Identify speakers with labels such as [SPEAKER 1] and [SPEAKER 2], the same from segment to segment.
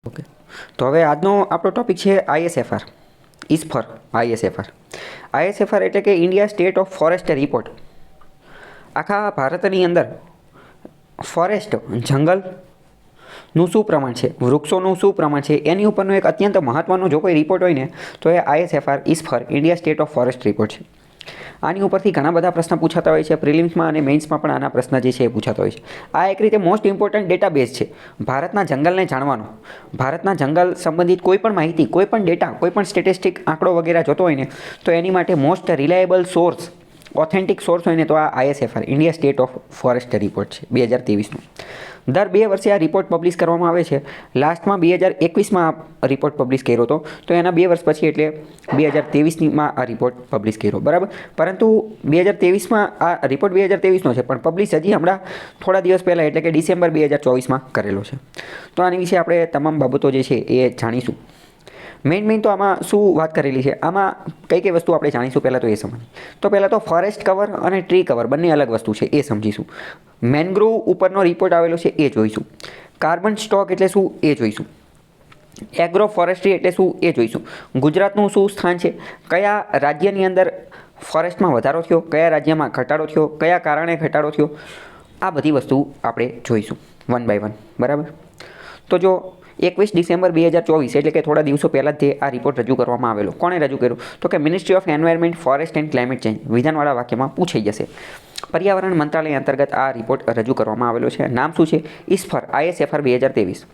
[SPEAKER 1] Okay, તો હવે આજનો આપણો ટોપિક છે આઈએસએફઆર. ઇસ્ફર આઈએસએફઆર. આઈએસએફઆર એટલે કે India state of forest report. આખા ભારતની અંદર ફોરેસ્ટ જંગલનું શું પ્રમાણ છે, વૃક્ષોનું શું પ્રમાણ છે, એની ઉપરનો એક અત્યંત મહત્ત્વનો જો કોઈ રિપોર્ટ હોય ને તો એ ISFR ISFR India state of forest report છે. આની ઉપરથી ઘણા બધા પ્રશ્ન પૂછાતા હોય છે. પ્રિલિમ્સમાં અને મેઇન્સમાં પણ આના પ્રશ્ન જે છે એ પૂછાતા હોય છે. આ એક રીતે મોસ્ટ ઇમ્પોર્ટન્ટ ડેટાબેઝ છે ભારતના જંગલને જાણવાનો. ભારતના જંગલ સંબંધિત કોઈ પણ માહિતી, કોઈ પણ ડેટા, કોઈ પણ સ્ટેટિસ્ટિક આંકડો વગેરે જોતો હોય ને તો એની માટે most reliable source, authentic source હોય ને તો આ ISFR India state of forest report છે 2023નો. દર 2 વર્ષે આ રિપોર્ટ પબ્લિશ કરવામાં આવે છે. લાસ્ટમાં 2021માં આ રિપોર્ટ પબ્લિશ કર્યો હતો, તો એના 2 વર્ષ પછી એટલે 2023માં આ રિપોર્ટ પબ્લિશ કર્યો, બરાબર. પરંતુ 2023માં આ રિપોર્ટ 2023નો છે, પણ પબ્લિશ હજી હમણાં થોડા દિવસ પહેલાં એટલે કે ડિસેમ્બર 2024માં કરેલો છે. તો આની વિશે આપણે તમામ બાબતો જે છે એ જાણીશું. મેઇન તો આમાં શું વાત કરેલી છે, આમાં કઈ કઈ વસ્તુ આપણે જાણીશું પહેલાં તો એ સમજીએ. તો પહેલાં તો ફોરેસ્ટ કવર અને ટ્રી કવર બંને અલગ વસ્તુ છે એ સમજીશું. મેનગ્રોવ ઉપરનો રિપોર્ટ આવેલો છે એ જોઈશું. કાર્બન સ્ટોક એટલે શું એ જોઈશું. એગ્રો ફોરેસ્ટ્રી એટલે શું એ જોઈશું. ગુજરાતનું શું સ્થાન છે, કયા રાજ્યની અંદર ફોરેસ્ટમાં વધારો થયો, કયા રાજ્યમાં ઘટાડો થયો, કયા કારણે ઘટાડો થયો, આ બધી વસ્તુ આપણે જોઈશું વન બાય વન, બરાબર. તો જો 21 ડિસેમ્બર 2024 એટલે કે થોડા દિવસો પહેલાં જ આ રિપોર્ટ રજૂ કરવામાં આવેલો. કોણે રજૂ કર્યો તો કે ministry of environment, forest and climate change. વિધાનવાળા વાક્યમાં પૂછાઈ જશે. પર્યાવરણ મંત્રાલય અંતર્ગત આ રિપોર્ટ રજૂ કરવામાં આવેલો છે. નામ શું છે? ઇસ્ફર આઈએસએફઆર 2023.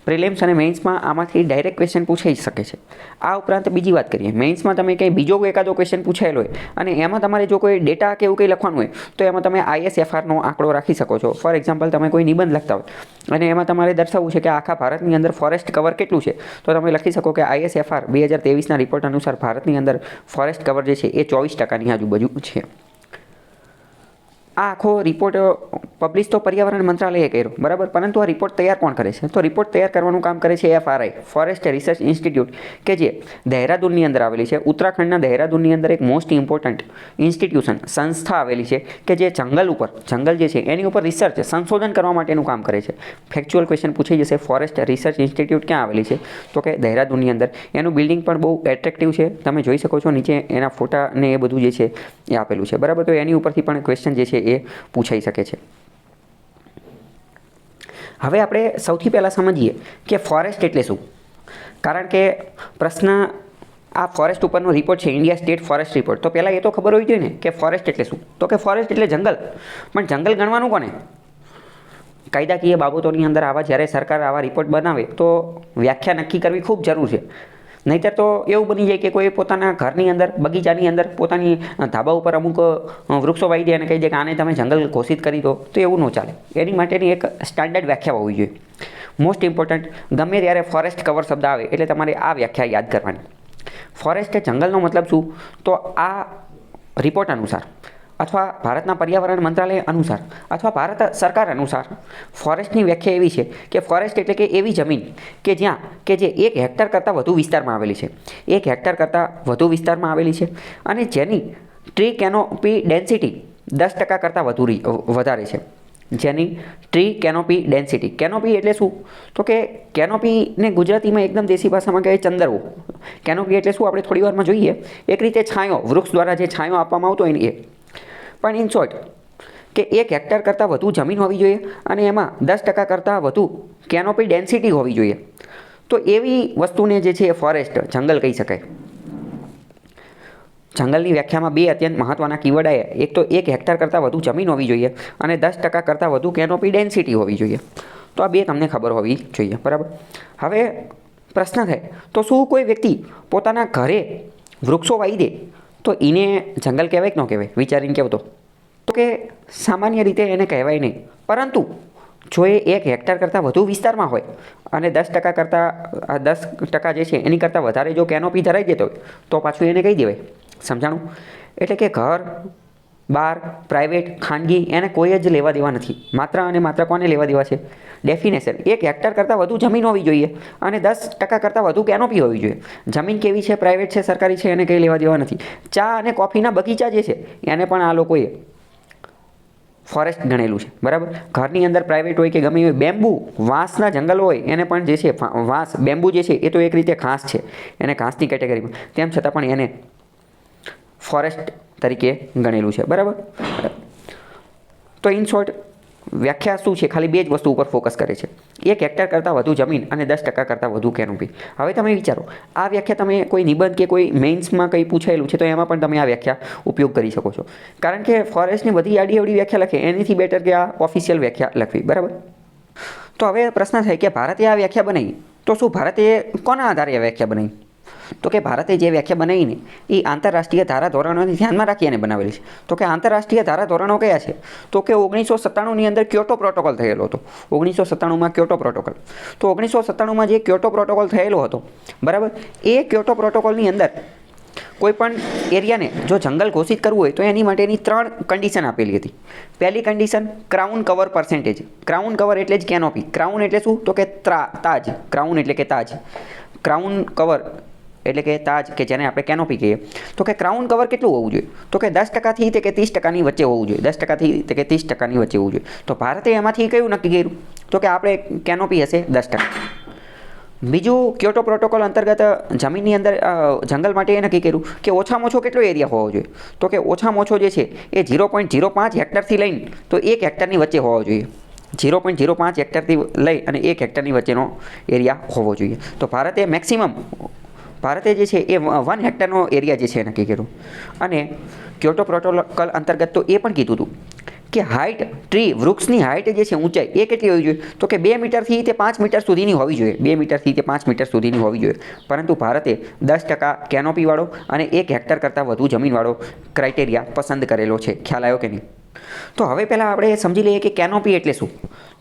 [SPEAKER 1] પ્રિલિમ્સ અને મેઇન્સમાં આમાંથી ડાયરેક્ટ ક્વેશ્ચન પૂછાઈ શકે છે. આ ઉપરાંત બીજી વાત કરીએ, મેઇન્સમાં તમે કંઈ બીજો એકાદો ક્વેશ્ચન પૂછાયેલો હોય અને એમાં તમારે જો કોઈ ડેટા કે એવું કંઈ લખવાનું હોય તો એમાં તમે આઈએસએફઆરનો આંકડો રાખી શકો છો. ફોર એક્ઝામ્પલ, તમે કોઈ નિબંધ લખતા હોય અને એમાં તમારે દર્શાવવું છે કે આખા ભારતની અંદર ફોરેસ્ટ કવર કેટલું છે, તો તમે લખી શકો કે આઈએસએફઆર 2023ના રિપોર્ટ અનુસાર ભારતની અંદર ફોરેસ્ટ કવર જે છે એ 24%ની આજુબાજુ છે. આ આખો રિપોર્ટ પબ્લિશ તો પર્યાવરણ મંત્રાલયે કર્યો, બરાબર. પરંતુ આ રિપોર્ટ તૈયાર કોણ કરે છે? તો રિપોર્ટ તૈયાર કરવાનું કામ કરે છે એફઆરઆઈ, ફોરેસ્ટ રિસર્ચ ઇન્સ્ટિટ્યૂટ, કે જે દહેરાદૂનની અંદર આવેલી છે. ઉત્તરાખંડના દહેરાદૂનની અંદર એક મોસ્ટ ઇમ્પોર્ટન્ટ ઇન્સ્ટિટ્યુશન, સંસ્થા આવેલી છે કે જે જંગલ જે છે એની ઉપર રિસર્ચ, સંશોધન કરવા માટેનું કામ કરે છે. ફેક્ચ્યુઅલ ક્વેશ્ચન પૂછાઈ જશે. ફોરેસ્ટ રિસર્ચ ઇન્સ્ટિટ્યૂટ ક્યાં આવેલી છે તો કે દહેરાદૂનની અંદર. એનું બિલ્ડિંગ પણ બહુ એટ્રેક્ટિવ છે, તમે જોઈ શકો છો. નીચે એના ફોટા ને એ બધું જે છે એ આપેલું છે, બરાબર. તો એની ઉપરથી પણ ક્વેશ્ચન જે છે એ પૂછાઈ શકે છે. હવે આપણે સૌથી પહેલાં સમજીએ કે ફોરેસ્ટ એટલે શું. કારણ કે પ્રશ્ન આ ફોરેસ્ટ ઉપરનો રિપોર્ટ છે, ઇન્ડિયા સ્ટેટ ફોરેસ્ટ રિપોર્ટ. તો પહેલાં એ તો ખબર હોવી જોઈએ ને કે ફોરેસ્ટ એટલે શું. તો કે ફોરેસ્ટ એટલે જંગલ. પણ જંગલ ગણવાનું કોને? કાયદાકીય બાબતોની અંદર જ્યારે સરકાર આવા રિપોર્ટ બનાવે તો વ્યાખ્યા નક્કી કરવી ખૂબ જરૂર છે. નહીંતર તો એવું બની જાય કે કોઈ પોતાના ઘરની અંદર, બગીચાની અંદર, પોતાની ધાબા ઉપર અમુક વૃક્ષો વાવી દે અને કહી દે કે આને તમે જંગલ ઘોષિત કરી દો, તો એવું ન ચાલે. એની માટેની એક સ્ટાન્ડર્ડ વ્યાખ્યા હોવી જોઈએ. મોસ્ટ ઇમ્પોર્ટન્ટ, ગમે ત્યારે ફોરેસ્ટ કવર શબ્દ આવે એટલે તમારે આ વ્યાખ્યા યાદ કરવાની. ફોરેસ્ટ એ જંગલનો મતલબ શું? તો આ રિપોર્ટ અનુસાર અથવા ભારતના પર્યાવરણ મંત્રાલય અનુસાર અથવા ભારત સરકાર અનુસાર ફોરેસ્ટની વ્યાખ્યા એવી છે કે ફોરેસ્ટ એટલે કે એવી જમીન કે જ્યાં કે જે 1 હેક્ટર કરતાં વધુ વિસ્તારમાં આવેલી છે. 1 હેક્ટર કરતાં વધુ વિસ્તારમાં આવેલી છે અને જેની ટ્રી કેનોપી ડેન્સિટી 10% કરતાં વધારે છે. જેની ટ્રી કેનોપી ડેન્સિટી. કેનોપી એટલે શું? તો કે કેનોપીને ગુજરાતીમાં એકદમ દેશી ભાષામાં કહેવાય ચંદરવો. કેનોપી એટલે શું આપણે થોડી વારમાં જોઈએ. એક રીતે છાંયો, વૃક્ષ દ્વારા જે છાંયો આપવામાં આવતો હોય ને એ. પણ ઇન શોર્ટ કે 1 હેક્ટર કરતાં વધુ જમીન હોવી જોઈએ અને એમાં 10% કરતાં વધુ કેનોપી ડેન્સિટી હોવી જોઈએ. તો એવી વસ્તુને જે છે એ ફોરેસ્ટ, જંગલ કહી શકાય. જંગલની વ્યાખ્યામાં 2 અત્યંત મહત્ત્વના કીવર્ડ આવ્યા. એક તો 1 હેક્ટર કરતાં વધુ જમીન હોવી જોઈએ અને 10% કરતાં વધુ કેનોપી ડેન્સિટી હોવી જોઈએ. તો આ 2 તમને ખબર હોવી જોઈએ, બરાબર. હવે પ્રશ્ન થાય, તો શું કોઈ વ્યક્તિ પોતાના ઘરે વૃક્ષો વાવી દે તો એને જંગલ કહેવાય કે ન કહેવાય? વિચારીને કહેતો તો કે સામાન્ય રીતે એને કહેવાય નહીં. પરંતુ જો એ 1 હેક્ટર કરતાં વધુ વિસ્તારમાં હોય અને 10% જે છે એની કરતાં વધારે જો કેનોપી ધરાઈ દેતો હોય તો પાછું એને કહી દેવાય. સમજાણું? એટલે કે ઘર, બાર, પ્રાઇવેટ, ખાનગી એને કોઈ જ લેવા દેવા નથી. માત્ર અને માત્ર કોને લેવા દેવા છે? ડેફિનેશન 1 હેક્ટર કરતાં વધુ જમીન હોવી જોઈએ અને 10% કરતાં વધુ કેનોપી હોવી જોઈએ. જમીન કેવી છે, પ્રાઇવેટ છે, સરકારી છે, એને કંઈ લેવા દેવા નથી. ચા અને કોફીના બગીચા જે છે એને પણ આ લોકોએ ફોરેસ્ટ ગણેલું છે, બરાબર. ઘરની અંદર પ્રાઇવેટ હોય કે ગમે હોય, બેમ્બુ વાંસના જંગલ હોય એને પણ જે છે વાંસ બેમ્બુ જે છે એ તો એક રીતે ઘાસ છે, એને ઘાસની કેટેગરીમાં, તેમ છતાં પણ એને ફોરેસ્ટ તરીકે ગણેલું છે, બરાબર. તો ઇન શોર્ટ વ્યાખ્યા શું છે? ખાલી બે જ વસ્તુ ઉપર ફોકસ કરે છે, 1 હેક્ટર કરતાં વધુ જમીન અને 10% કરતાં વધુ કેનોપી. હવે તમે વિચારો, આ વ્યાખ્યા તમે કોઈ નિબંધ કે કોઈ મેઇન્સમાં કંઈ પૂછાયેલું છે તો એમાં પણ તમે આ વ્યાખ્યા ઉપયોગ કરી શકો છો, કારણ કે ફોરેસ્ટની બધી આડી અવડી વ્યાખ્યા લખે એનીથી બેટર કે આ ઓફિશિયલ વ્યાખ્યા લખવી, બરાબર. તો હવે પ્રશ્ન થાય કે ભારતે આ વ્યાખ્યા બનાવી, તો શું ભારતે કોના આધારે આ વ્યાખ્યા બનાવી? તો કે ભારતે જે વ્યાખ્યા બનાવીને એ આંતરરાષ્ટ્રીય ધારા ધોરણોને ધ્યાનમાં રાખી અને બનાવેલી છે. તો કે આંતરરાષ્ટ્રીય ધારા ધોરણો કયા છે? તો કે 1997ની અંદર ક્યોટો પ્રોટોકોલ થયેલો હતો. 1997માં ક્યોટો પ્રોટોકોલ. તો 1997માં જે ક્યોટો પ્રોટોકોલ થયેલો હતો, બરાબર, એ ક્યોટો પ્રોટોકોલની અંદર કોઈ પણ એરિયાને જો જંગલ ઘોષિત કરવું હોય તો એની માટેની 3 કન્ડિશન આપેલી હતી. પહેલી condition crown cover percentage. Crown cover એટલે જ કેનોપી. ક્રાઉન એટલે શું? તો કે તાજ. ક્રાઉન એટલે કે તાજ. ક્રાઉન કવર એટલે કે તાજ, કે જેને આપણે કેનોપી કહીએ. તો કે ક્રાઉન કવર કેટલું હોવું જોઈએ? તો કે 10%થી તે કે 30%ની વચ્ચે હોવું જોઈએ. 10%થી તે કે 30%ની વચ્ચે હોવું જોઈએ. તો ભારતે એમાંથી કયું નક્કી કર્યું? તો કે આપણે કેનોપી હશે 10%. બીજું, ક્યોટો પ્રોટોકોલ અંતર્ગત જમીનની અંદર જંગલ માટે એ નક્કી કર્યું કે ઓછામાં ઓછો કેટલો એરિયા હોવો જોઈએ? તો કે ઓછામાં ઓછો જે છે એ 0.05 હેક્ટરથી લઈને તો 1 હેક્ટરની વચ્ચે હોવો જોઈએ. 0.05 હેક્ટરથી લઈ અને 1 હેક્ટરની વચ્ચેનો એરિયા હોવો જોઈએ. તો ભારતે જે છે એ 1 હેક્ટરનો એરિયા જે છે નક્કી કર્યું. અને ક્યોટો પ્રોટોકોલ અંતર્ગત તો એ પણ કીધું હતું કે હાઇટ, ટ્રી, વૃક્ષની હાઇટ જે છે ઊંચાઈ એ કેટલી હોવી જોઈએ? તો કે 2 મીટરથી તે 5 મીટર સુધીની હોવી જોઈએ. 2 મીટરથી તે 5 મીટર સુધીની હોવી જોઈએ. પરંતુ ભારતે 10% કેનોપીવાળો અને 1 હેક્ટર કરતાં વધુ જમીનવાળો ક્રાઇટેરિયા પસંદ કરેલો છે. ખ્યાલ આવ્યો કે નહીં? તો હવે પહેલાં આપણે સમજી લઈએ કે કેનોપી એટલે શું.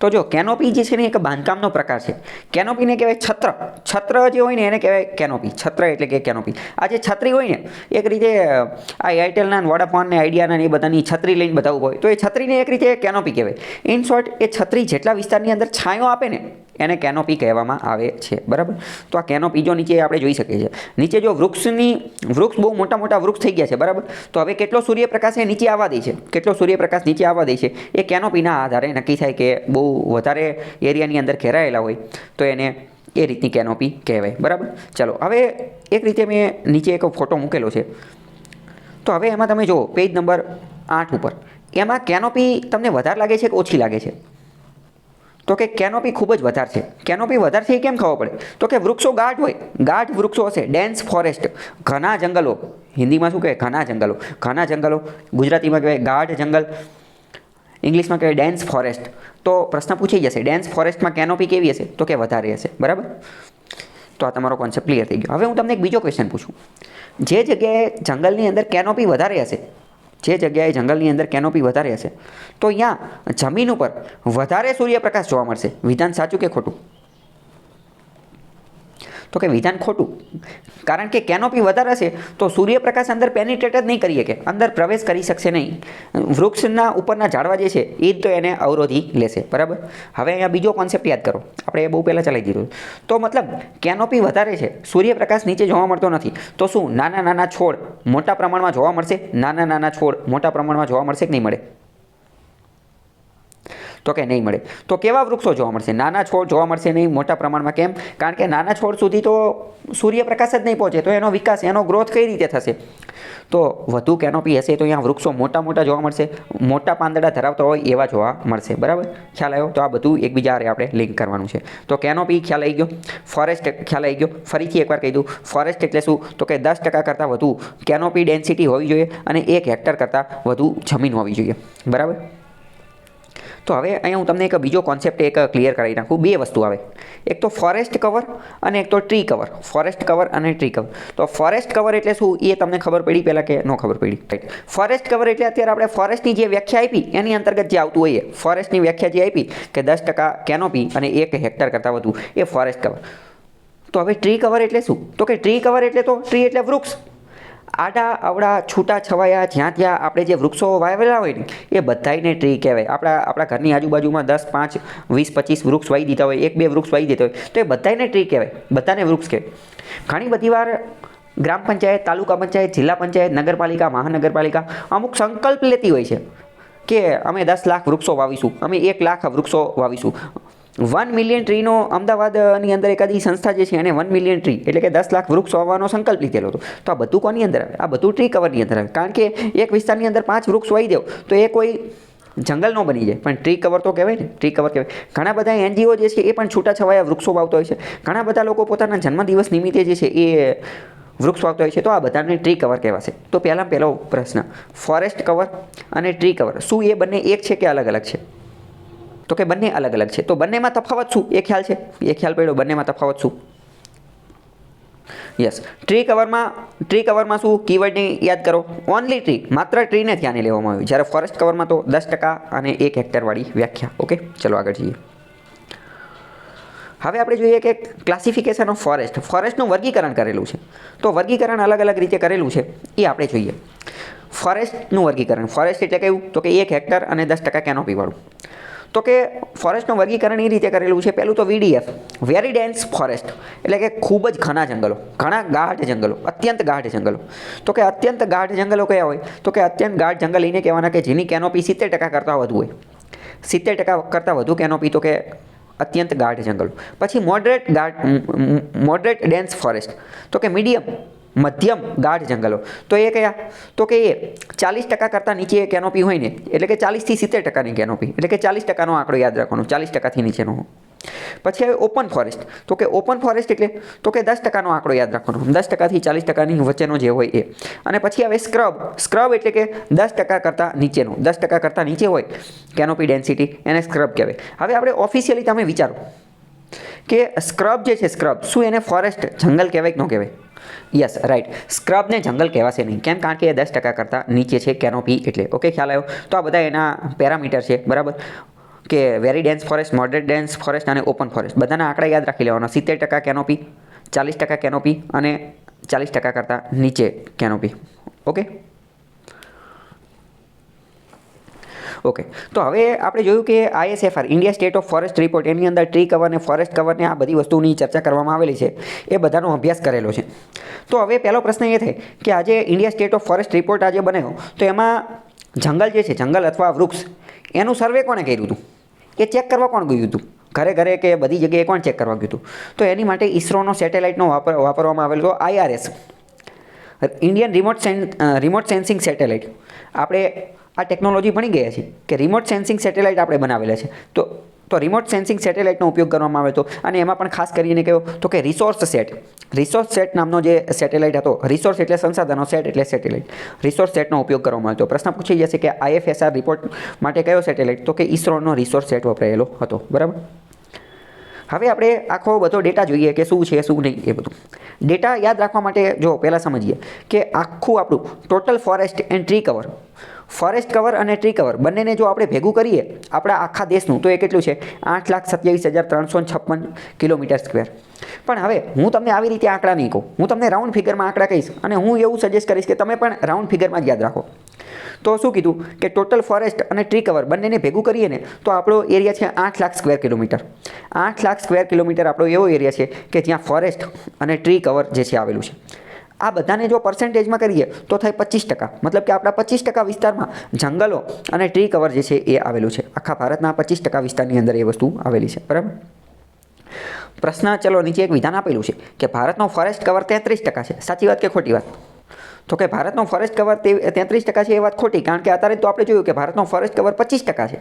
[SPEAKER 1] તો જો કેનોપી જે છે ને એક બાંધકામનો પ્રકાર છે. કેનોપીને કહેવાય છત્ર. છત્ર જે હોય ને એને કહેવાય કેનોપી. છત્ર એટલે કે કેનોપી. આ જે છત્રી હોય ને, એક રીતે આ એરટેલના, વોડાફોન ને આઈડિયાના ને એ બધાની છત્રી લઈને બધા ઊભા હોય તો એ છત્રીને એક રીતે કેનોપી કહેવાય. ઇન શોર્ટ, એ છત્રી જેટલા વિસ્તારની અંદર છાંયો આપે ને એને કેનોપી કહેવામાં આવે છે, બરાબર. તો આ કેનોપી જો નીચે આપણે જોઈ શકીએ છીએ. નીચે જો વૃક્ષ બહુ મોટા મોટા વૃક્ષ થઈ ગયા છે, બરાબર. તો હવે કેટલો સૂર્યપ્રકાશ એ નીચે આવવા દે છે, કેટલો સૂર્યપ્રકાશ નીચે આવવા દે છે એ કેનોપીના આધારે નક્કી થાય. કે બહુ વધારે એરિયાની અંદર ઘેરાયેલા હોય તો એને એ રીતની કેનોપી કહેવાય, બરાબર. ચલો, હવે એક રીતે મેં નીચે એક ફોટો મૂકેલો છે. તો હવે એમાં તમે જુઓ પેજ નંબર 8 ઉપર, એમાં કેનોપી તમને વધારે લાગે છે કે ઓછી લાગે છે? તો કે કેનોપી ખૂબ જ વધારે છે. કેનોપી વધારે છે એ કેમ ખબર પડે? તો કે વૃક્ષો ગાઢ હોય, ગાઢ વૃક્ષો હશે, ડેન્સ ફોરેસ્ટ, ઘના જંગલો. હિન્દીમાં શું કહેવાય? ઘના જંગલો. ઘના જંગલો, ગુજરાતીમાં કહેવાય ગાઢ જંગલ, ઇંગ્લિશમાં કહેવાય ડેન્સ ફોરેસ્ટ. તો પ્રશ્ન પૂછાઈ જશે, ડેન્સ ફોરેસ્ટમાં કેનોપી કેવી હશે? તો કે વધારે હશે, બરાબર. તો આ તમારો કોન્સેપ્ટ ક્લિયર થઈ ગયો. હવે હું તમને એક બીજો ક્વેશ્ચન પૂછું. જે જગ્યાએ જંગલની અંદર કેનોપી વધારે હશે, જે જગ્યાએ જંગલની અંદર કેનોપી વધારે હશે તો અહીંયા જમીન ઉપર વધારે સૂર્યપ્રકાશ જોવા મળશે. વિધાન સાચું કે ખોટું? તો કે વિધાન ખોટું. કારણ કે કેનોપી વધારે હશે તો સૂર્યપ્રકાશ અંદર પેનિટ્રેટ જ નહીં કરી શકે, અંદર પ્રવેશ કરી શકશે નહીં. વૃક્ષના ઉપરના ઝાડવા જે છે એ જ તો એને અવરોધી લેશે, બરાબર. હવે અહીંયા બીજો કોન્સેપ્ટ યાદ કરો, આપણે એ બહુ પહેલાં ચલાવી દીધું. તો મતલબ કેનોપી વધારે છે, સૂર્યપ્રકાશ નીચે જોવા મળતો નથી, તો શું નાના નાના છોડ મોટા પ્રમાણમાં જોવા મળશે? નાના નાના છોડ મોટા પ્રમાણમાં જોવા મળશે કે નહીં મળે? તો કે નહીં મળે. તો કેવા વૃક્ષો જોવા મળશે? નાના છોડ જોવા મળશે નહીં મોટા પ્રમાણમાં. કેમ? કારણ કે નાના છોડ સુધી તો સૂર્યપ્રકાશ જ નહીં પહોંચે, તો એનો વિકાસ, એનો ગ્રોથ કઈ રીતે થશે? તો વધુ કેનોપી હશે તો અહીંયા વૃક્ષો મોટા મોટા જોવા મળશે, મોટા પાંદડા ધરાવતા હોય એવા જોવા મળશે, બરાબર. ખ્યાલ આવ્યો? તો આ બધું એકબીજા હારે આપણે લિંક કરવાનું છે. તો કેનોપી ખ્યાલ આવી ગયો, ફોરેસ્ટ ખ્યાલ આવી ગયો. ફરીથી એકવાર કહી દઉં, ફોરેસ્ટ એટલે શું? તો કે 10% કરતાં વધુ કેનોપી ડેન્સિટી હોવી જોઈએ અને 1 હેક્ટર કરતાં વધુ જમીન હોવી જોઈએ, બરાબર. તો હવે અહીંયા હું તમને એક બીજો કોન્સેપ્ટ એક ક્લિયર કરાવી નાખું. 2 વસ્તુ આવે, એક તો ફોરેસ્ટ કવર અને એક તો ટ્રી કવર. ફોરેસ્ટ કવર અને ટ્રી કવર. તો ફોરેસ્ટ કવર એટલે શું એ તમને ખબર પડી પહેલાં કે ન ખબર પડી? રાઈટ. ફોરેસ્ટ કવર એટલે અત્યારે આપણે ફોરેસ્ટની જે વ્યાખ્યા આપી એની અંતર્ગત જે આવતું હોય, ફોરેસ્ટની વ્યાખ્યા જે આપી કે 10% કેનોપી અને 1 હેક્ટર કરતાં વધુ, એ ફોરેસ્ટ કવર. તો હવે ટ્રી કવર એટલે શું? તો કે ટ્રી કવર એટલે તો ટ્રી એટલે વૃક્ષ. આડા અવડા છૂટા છવાયા જ્યાં ત્યાં આપણે જે વૃક્ષો વાવેલા હોય ને એ બધાને ટ્રી કહેવાય. આપણા ઘરની આજુબાજુમાં 10, 5, 20, 25 વૃક્ષ વાવી દીધા હોય, 1, 2 વૃક્ષ વાવી દીધા હોય તો એ બધાને ટ્રી કહેવાય, બધાને વૃક્ષ કહેવાય. ઘણી બધી વાર ગ્રામ પંચાયત, તાલુકા પંચાયત, જિલ્લા પંચાયત, નગરપાલિકા, મહાનગરપાલિકા અમુક સંકલ્પ લેતી હોય છે કે અમે 10 લાખ વૃક્ષો વાવીશું, અમે 1 લાખ વૃક્ષો વાવીશું. 1 મિલિયન ટ્રીનો અમદાવાદની અંદર એકાદી સંસ્થા જે છે એને 1 મિલિયન ટ્રી એટલે કે 10 લાખ વૃક્ષ વાવવાનો સંકલ્પ લીધેલો હતો. તો આ બધું કોની અંદર આવે? આ બધું ટ્રી કવરની અંદર આવે. કારણ કે એક વિસ્તારની અંદર 5 વૃક્ષ વાવી દેવ તો એ કોઈ જંગલ ન બની જાય, પણ ટ્રી કવર તો કહેવાય ને, ટ્રી કવર કહેવાય. ઘણા બધા એનજીઓ જે છે એ પણ છૂટાછવાયા વૃક્ષો વાવતા હોય છે. ઘણા બધા લોકો પોતાના જન્મદિવસ નિમિત્તે જે છે એ વૃક્ષ વાવતા હોય છે. તો આ બધાને ટ્રી કવર કહેવાશે. તો પહેલો પ્રશ્ન, ફોરેસ્ટ કવર અને ટ્રી કવર શું એ બંને એક છે કે અલગ અલગ છે? તો કે બંને અલગ અલગ છે. તો બંનેમાં તફાવત શું એ ખ્યાલ છે? એ ખ્યાલ પડ્યો બંનેમાં તફાવત શું? યસ, ટ્રી કવરમાં શું કીવર્ડને યાદ કરો? ઓનલી ટ્રી, માત્ર ટ્રીને ધ્યાને લેવામાં આવ્યું. જ્યારે ફોરેસ્ટ કવરમાં તો 10% અને 1 હેક્ટરવાળી વ્યાખ્યા. ઓકે, ચલો આગળ જઈએ. હવે આપણે જોઈએ કે ક્લાસિફિકેશન ઓફ ફોરેસ્ટનું વર્ગીકરણ કરેલું છે. તો વર્ગીકરણ અલગ અલગ રીતે કરેલું છે એ આપણે જોઈએ. ફોરેસ્ટનું વર્ગીકરણ, ફોરેસ્ટ એટલે કેવું? તો કે 1 હેક્ટર અને 10% કેનોપીવાળું. તો કે ફોરેસ્ટનું વર્ગીકરણ એ રીતે કરેલું છે. પહેલું તો VDF, વેરી ડેન્સ ફોરેસ્ટ, એટલે કે ખૂબ જ ઘણા જંગલો, ઘણા ગાઢ જંગલો, અત્યંત ગાઢ જંગલો. તો કે અત્યંત ગાઢ જંગલો કયા હોય? તો કે અત્યંત ગાઢ જંગલ એને કહેવાના કે જેની કેનોપી 70% કરતાં વધુ હોય. 70% કરતાં વધુ કેનોપી, તો કે અત્યંત ગાઢ જંગલો. પછી મોડરેટ ડેન્સ ફોરેસ્ટ, તો કે મધ્યમ ગાઢ જંગલો. તો એ કયા? તો કે એ 40% કરતાં નીચે કેનોપી હોય ને, એટલે કે 40થી 70%ની કેનોપી, એટલે કે 40%નો આંકડો યાદ રાખવાનો, 40%થી નીચેનો. પછી આવે ઓપન ફોરેસ્ટ. તો કે ઓપન ફોરેસ્ટ એટલે તો કે 10%નો આંકડો યાદ રાખવાનો, 10%થી 40%ની વચ્ચેનો જે હોય એ. અને પછી આવે સ્ક્રબ એટલે કે 10% કરતાં નીચેનો, 10% કરતાં નીચે હોય કેનોપી ડેન્સિટી, એને સ્ક્રબ કહેવાય. હવે આપણે ઓફિશિયલી તમે વિચારો કે સ્ક્રબ જે છે, સ્ક્રબ શું એને ફોરેસ્ટ જંગલ કહેવાય કે ન કહેવાય? Yes, right. સ્ક્રબને જંગલ કહેવાશે નહીં. કેમ? કારણ કે એ 10% કરતાં નીચે છે કેનોપી એટલે. ઓકે, ખ્યાલ આવ્યો? તો આ બધા એના પેરામીટર છે, બરાબર? કે very dense forest, moderate dense forest અને ઓપન ફોરેસ્ટ, બધાના આંકડા યાદ રાખી લેવાના. 70% કેનોપી, 40% કેનોપી અને 40% કરતાં નીચે કેનોપી. ઓકે, તો હવે આપણે જોયું કે ISFR, India state of forest report, એની અંદર ટ્રી કવર ને ફોરેસ્ટ કવરને આ બધી વસ્તુની ચર્ચા કરવામાં આવેલી છે. એ બધાનો અભ્યાસ કરેલો છે. તો હવે પહેલો પ્રશ્ન એ થાય કે આજે India state of forest report આજે બન્યો, તો એમાં જંગલ જે છે, જંગલ અથવા વૃક્ષ, એનું સર્વે કોણે કર્યું હતું? એ ચેક કરવા કોણ ગયું હતું? ઘરે કે બધી જગ્યાએ કોણ ચેક કરવા ગયું હતું? તો એની માટે ઇસરોનો સેટેલાઇટનો વાપરવામાં આવેલો હતો, IRS, Indian remote sensing satellite. આપણે આ ટેકનોલોજી ભણી ગયા છે કે રિમોટ સેન્સિંગ સેટેલાઇટ આપણે બનાવેલા છે. તો રિમોટ સેન્સિંગ સેટેલાઇટનો ઉપયોગ કરવામાં આવે તો, અને એમાં પણ ખાસ કરીને કયો? તો કે રિસોર્સ સેટ નામનો જે સેટેલાઇટ હતો. રિસોર્સ એટલે સંસાધનો, સેટ એટલે સેટેલાઇટ. રિસોર્સ સેટનો ઉપયોગ કરવામાં આવ્યો હતો. પ્રશ્ન પૂછી જશે કે IFSR રિપોર્ટ માટે કયો સેટેલાઇટ? તો કે ઇસરોનો રિસોર્સ સેટ વપરાયેલો હતો, બરાબર? હવે આપણે આખો બધો ડેટા જોઈએ કે શું છે શું નહીં એ બધું. ડેટા યાદ રાખવા માટે જો પહેલાં સમજીએ કે આખું આપણું total forest and tree cover, forest cover અને ટ્રી કવર બંનેને જો આપણે ભેગું કરીએ આપણા આખા દેશનું, તો એ કેટલું છે? 8,27,356 કિલોમીટર સ્ક્વેર. પણ હવે હું તમને આવી રીતે આંકડા નહીં કહું, હું તમને રાઉન્ડ ફિગરમાં આંકડા કહીશ, અને હું એવું સજેસ્ટ કરીશ કે તમે પણ રાઉન્ડ ફિગરમાં જ યાદ રાખો. તો શું કીધું કે ટોટલ ફોરેસ્ટ અને ટ્રી કવર બંનેને ભેગું કરીએ ને તો આપણો એરિયા છે 8 lakh square kilometre. 8 lakh square kilometre આપણો એવો એરિયા છે કે જ્યાં ફોરેસ્ટ અને ટ્રી કવર જે છે આવેલું છે. આ બધાને જો પર્સન્ટેજમાં કરીએ તો થાય 25%. મતલબ કે આપણા 25% વિસ્તારમાં જંગલો અને ટ્રી કવર જે છે એ આવેલું છે. આખા ભારતના 25% વિસ્તારની અંદર એ વસ્તુ આવેલી છે, બરાબર? પ્રશ્ન, ચલો નીચે એક વિધાન આપેલું છે કે ભારતનો ફોરેસ્ટ કવર 33% છે. સાચી વાત કે ખોટી વાત? તો કે ભારતનો ફોરેસ્ટ કવર 33% છે એ વાત ખોટી. કારણ કે અત્યારે તો આપણે જોયું કે ભારતનો ફોરેસ્ટ કવર 25% છે.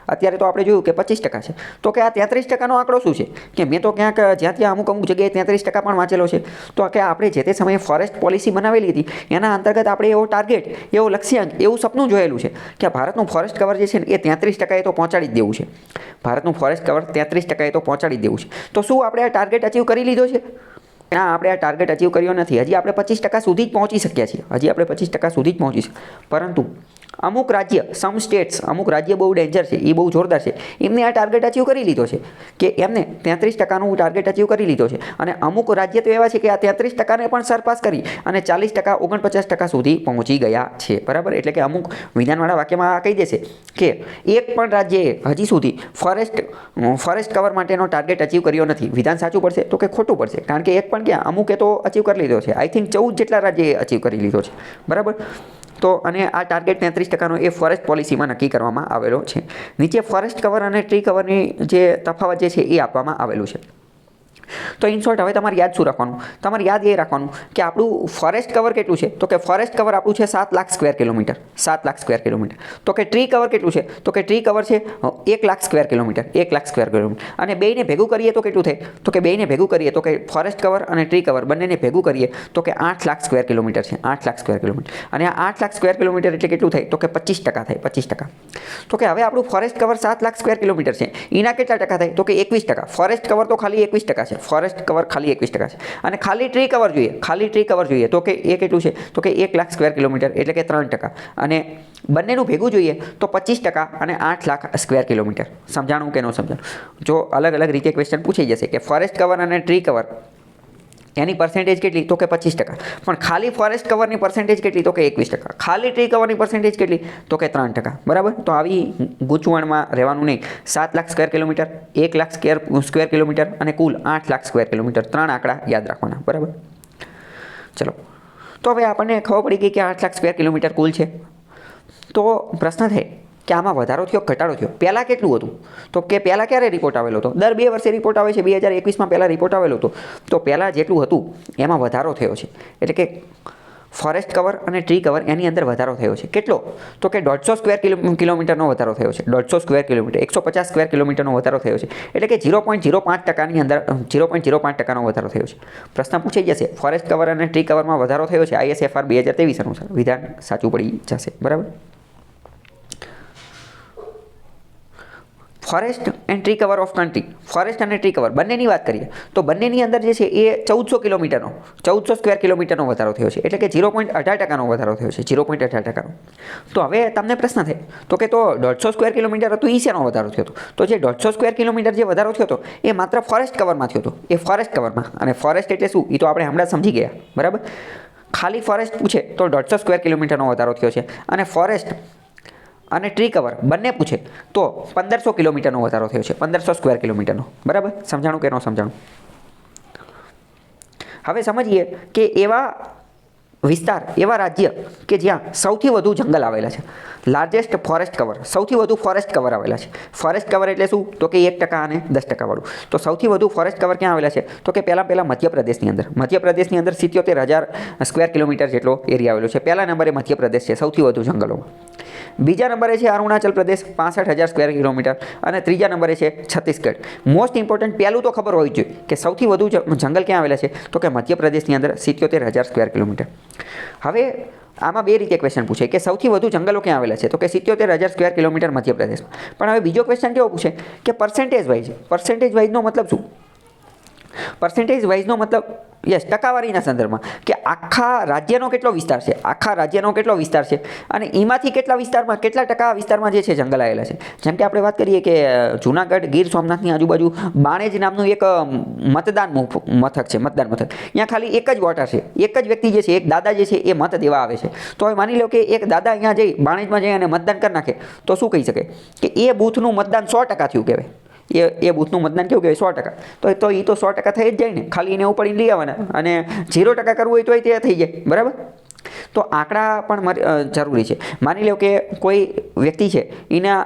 [SPEAKER 1] અત્યારે તો આપણે જોયું કે 25% છે. તો કે આ 33%નો આંકડો શું છે? કે મેં તો ક્યાંક જ્યાં ત્યાં અમુક જગ્યાએ 33% પણ વાંચેલો છે. તો કે આપણે જે તે સમયે ફોરેસ્ટ પોલિસી બનાવેલી હતી એના અંતર્ગત આપણે એવો ટાર્ગેટ, એવો લક્ષ્યાંક, એવું સપનું જોયેલું છે કે ભારતનું ફોરેસ્ટ કવર જે છે ને એ 33% તો પહોંચાડી જ દેવું છે. ભારતનું ફોરેસ્ટ કવર 33% તો પહોંચાડી જ દેવું છે. તો શું આપણે આ ટાર્ગેટ અચીવ કરી લીધો છે? ના, આપણે આ ટાર્ગેટ અચીવ કર્યો નથી. હજી આપણે 25% સુધી જ પહોંચી શક્યા છીએ. હજી આપણે 25% સુધી જ પહોંચી શકીએ. પરંતુ અમુક રાજ્ય, અમુક રાજ્ય બહુ ડેન્જર છે, એ બહુ જોરદાર છે, એમને આ ટાર્ગેટ અચીવ કરી લીધો છે કે એમને 33%નું ટાર્ગેટ અચીવ કરી લીધો છે. અને અમુક રાજ્ય તો એવા છે કે આ 33%ને પણ સરપાસ કરી અને 40%, 49% સુધી પહોંચી ગયા છે, બરાબર? એટલે કે અમુક વિધાનવાળા વાક્યમાં આ કહી દેશે કે એક પણ રાજ્યએ હજી સુધી ફોરેસ્ટ કવર માટેનો ટાર્ગેટ અચીવ કર્યો નથી. વિધાન સાચું પડશે? તો કે ખોટું પડશે. કારણ કે એક પણ ક્યાં, અમુકે તો અચીવ કરી લીધો છે. આઈ થિંક 14 જેટલા રાજ્યએ અચીવ કરી લીધો છે, બરાબર? તો અને આ ટાર્ગેટ 33%નો એ ફોરેસ્ટ પોલિસીમાં નક્કી કરવામાં આવેલો છે. નીચે ફોરેસ્ટ કવર અને ટ્રી કવરની જે તફાવત જે છે એ આપવામાં આવેલું છે. તો ઇન શોર્ટ હવે તમારે યાદ શું રાખવાનું? તમારે યાદ એ રાખવાનું કે આપણું ફોરેસ્ટ કવર કેટલું છે? તો કે ફોરેસ્ટ કવર આપણું છે 7 lakh square kilometre, 7 lakh square kilometre. તો કે ટ્રી કવર કેટલું છે? તો કે ટ્રી કવર છે 1 lakh square kilometre, 1 lakh square kilometre. અને બેયને ભેગું કરીએ તો કેટલું થાય? તો કે બેયને ભેગું કરીએ તો કે ફોરેસ્ટ કવર અને ટ્રી કવર બંનેને ભેગું કરીએ તો કે 8 લાખ સ્ક્વેર કિલોમીટર છે, 8 લાખ સ્ક્વેર કિલોમીટર. અને આ 8 લાખ સ્ક્વેર કિલોમીટર એટલે કેટલું થાય? તો કે 25% થાય, 25%. તો કે હવે આપણું forest cover 7 lakh square kilometre છે, એના કેટલા ટકા થાય? તો કે 21%. ફોરેસ્ટ કવર તો ખાલી 21% છે, ફોરેસ્ટ કવર ખાલી 21% છે. અને ખાલી ટ્રી કવર જોઈએ, ખાલી ટ્રી કવર જોઈએ તો કે એ કેટલું છે? તો કે 1 લાખ સ્ક્વેર કિલોમીટર એટલે કે 3%. અને બંનેનું ભેગું જોઈએ તો 25% અને 8 લાખ સ્ક્વેર કિલોમીટર. સમજાણું કે ન સમજાણું? જો અલગ અલગ રીતે ક્વેશ્ચન પૂછાઈ જશે કે ફોરેસ્ટ કવર અને ટ્રી કવર એની પર્સેન્ટેજ કેટલી? તો કે 25%. પણ ખાલી ફોરેસ્ટ કવરની પર્સેન્ટેજ કેટલી? તો કે 21%. ખાલી ટ્રી કવરની પર્સેન્ટેજ કેટલી? તો કે 3%. બરાબર? તો આવી ગૂંચવણમાં રહેવાનું નહીં. 7 lakh square kilometre, 1 lakh square kilometre અને કુલ 8 લાખ સ્ક્વેર કિલોમીટર, 3 આંકડા યાદ રાખવાના. બરાબર? ચલો, તો હવે આપણને ખબર પડી ગઈ કે 8 લાખ સ્ક્વેર કિલોમીટર કુલ છે. તો પ્રશ્ન થાય કે આમાં વધારો થયો, ઘટાડો થયો. પહેલાં કેટલું હતું? તો કે પહેલાં ક્યારે રિપોર્ટ આવેલો હતો? દર 2 વર્ષે રિપોર્ટ આવે છે. 2021માં પહેલાં રિપોર્ટ આવેલો હતો. તો પહેલાં જેટલું હતું એમાં વધારો થયો છે. એટલે કે ફોરેસ્ટ કવર અને ટ્રી કવર એની અંદર વધારો થયો છે. કેટલો? તો કે 150 સ્ક્વેર કિલોમીટરનો વધારો થયો છે. 150 સ્ક્વેર કિલોમીટર, 150 સ્ક્વેર કિલોમીટરનો વધારો થયો છે. એટલે કે 0.05%ની અંદર 0.05%નો વધારો થયો છે. પ્રશ્ન પૂછાઈ જશે ફોરેસ્ટ કવર અને ટ્રી કવરમાં વધારો થયો છે ISFR 2023 અનુસાર. વિધાન સાચું પડી જશે. બરાબર? Forest and tree cover of country, forest અને ટ્રી કવર બંનેની વાત કરીએ તો બંનેની અંદર જે છે એ 1400 કિલોમીટરનો, 1400 સ્ક્વેર કિલોમીટરનો વધારો થયો છે. એટલે કે 0.18%નો વધારો થયો છે, 0.18%નો. તો હવે તમને પ્રશ્ન થાય તો કે તો 150 સ્ક્વેર કિલોમીટર હતું એ શેનો વધારો થયો હતો? તો જે 150 સ્ક્વેર કિલોમીટર જે વધારો થયો હતો એ માત્ર ફોરેસ્ટ કવરમાં થયો હતો. એ ફોરેસ્ટ કવરમાં. અને ફોરેસ્ટ એટલે શું? એ તો આપણે હમણાં સમજી ગયા. બરાબર? ખાલી ફોરેસ્ટ પૂછે તો 150 સ્ક્વેર કિલોમીટરનો વધારો થયો છે. અને ફોરેસ્ટ અને ટ્રી કવર બંને પૂછે તો 1500 કિલોમીટરનો વધારો થયો છે, 1500 સ્ક્વેર કિલોમીટરનો. બરાબર? સમજાણું કે ન સમજાણું? હવે સમજીએ કે એવા વિસ્તાર, એવા રાજ્ય કે જ્યાં સૌથી વધુ જંગલ આવેલા છે. લાર્જેસ્ટ ફોરેસ્ટ કવર, સૌથી વધુ ફોરેસ્ટ કવર આવેલા છે. ફોરેસ્ટ કવર એટલે શું? તો કે 1% અને 10% વાળું. તો સૌથી વધુ ફોરેસ્ટ કવર ક્યાં આવેલા છે? તો કે પહેલાં મધ્યપ્રદેશની અંદર. મધ્યપ્રદેશની અંદર 77,000 સ્ક્વેર કિલોમીટર જેટલો એરિયા આવેલો છે. પહેલા નંબરે મધ્યપ્રદેશ છે સૌથી વધુ જંગલોમાં. બીજા નંબરે છે અરુણાચલ પ્રદેશ 65,000 સ્ક્વેર કિલોમીટર. અને ત્રીજા નંબરે છે છત્તીસગઢ. મોસ્ટ ઇમ્પોર્ટન્ટ પહેલું તો ખબર હોવી જોઈએ કે સૌથી વધુ જંગલ ક્યાં આવેલા છે? તો કે મધ્યપ્રદેશની અંદર 77,000 સ્ક્વેર કિલોમીટર. હવે આમાં બે રીતે ક્વેશ્ચન પૂછે કે સૌથી વધુ જંગલો ક્યાં આવેલા છે? તો કે 77,000 સ્ક્વેર કિલોમીટર મધ્યપ્રદેશમાં. પણ હવે બીજો ક્વેશ્ચન કેવો પૂછે કે પર્સેન્ટેજ વાઇઝ. પર્સેન્ટેજ વાઇઝનો મતલબ શું? પર્સેન્ટેજ વાઇઝનો મતલબ ટકાવારીના સંદર્ભમાં કે આખા રાજ્યનો કેટલો વિસ્તાર છે, આખા રાજ્યનો કેટલો વિસ્તાર છે અને એમાંથી કેટલા વિસ્તારમાં, કેટલા ટકા વિસ્તારમાં જે છે જંગલ આવેલા છે. જેમ કે આપણે વાત કરીએ કે જુનાગઢ, ગીર સોમનાથની આજુબાજુ બાણેજ નામનું એક મતદાન મથક છે, મતદાન મથક. ત્યાં ખાલી એક જ વોટર છે, એક જ વ્યક્તિ જે છે, એક દાદા જે છે એ મત દેવા આવે છે. તો હવે માની લો કે એક દાદા અહીંયા જઈ બાણેજમાં જઈ અને મતદાન કરી નાખે તો શું કહી શકે કે એ બૂથનું મતદાન 100% થયું કહેવાય. એ બૂથનું મતદાન કેવું કહેવાય? 100%. તો એ તો 100% થઈ જ જાય ને. ખાલી એને ઉપાડીને લઈ આવવાના અને 0% કરવું હોય તોય તે થઈ જાય. બરાબર? તો આંકડા પણ જરૂરી છે. માની લો કે કોઈ વ્યક્તિ છે એના